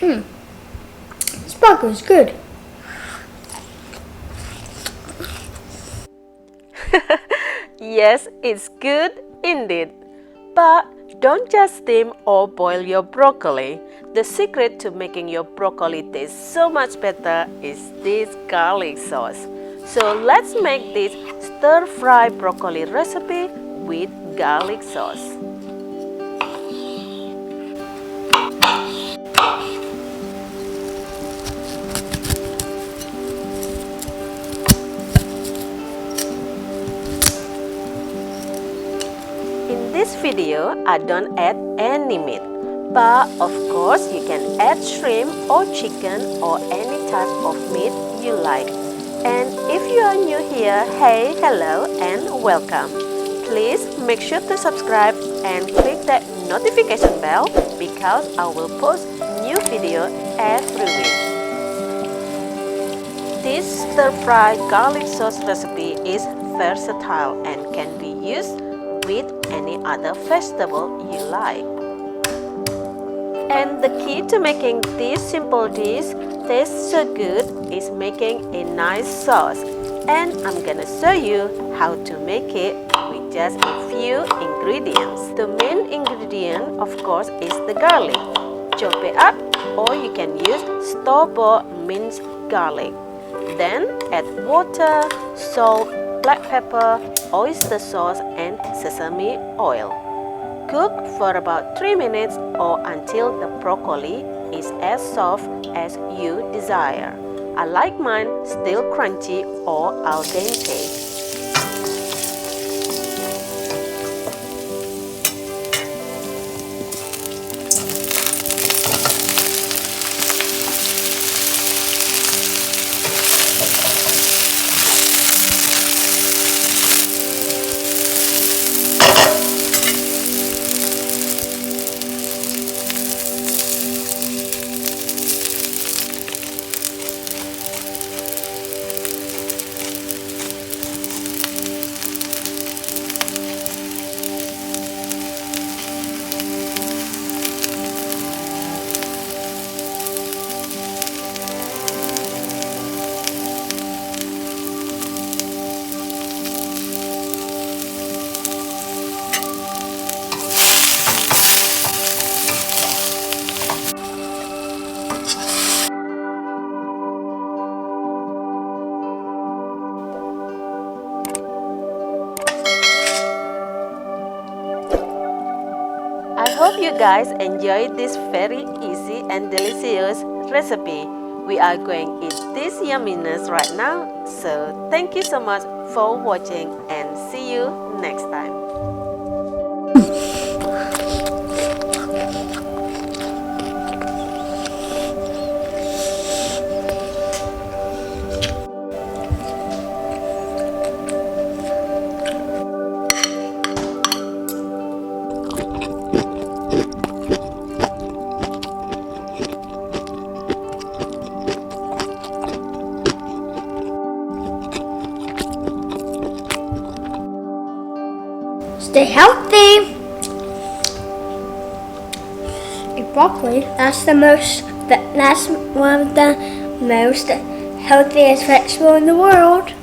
This burger is good. Yes, it's good indeed. But don't just steam or boil your broccoli. The secret to making your broccoli taste so much better is this garlic sauce. So let's make this stir-fry broccoli recipe with garlic sauce. In this video, I don't add any meat, but of course you can add shrimp or chicken or any type of meat you like. And if you are new here, hey, hello and welcome. Please make sure to subscribe and click that notification bell because I will post new video every week. This stir-fry garlic sauce recipe is versatile and can be used with any other vegetable you like. And the key to making this simple dish taste so good is making a nice sauce. And I'm gonna show you how to make it with just a few ingredients. The main ingredient, of course, is the garlic. Chop it up, or you can use store-bought minced garlic. Then add water, salt, black pepper, oyster sauce and sesame oil. Cook for about 3 minutes or until the broccoli is as soft as you desire. I like mine still crunchy or al dente. I hope you guys enjoyed this very easy and delicious recipe. We are going to eat this yumminess right now. So thank you so much for watching and see you next time. Stay healthy. Eat broccoli. That's one of the most healthiest vegetable in the world.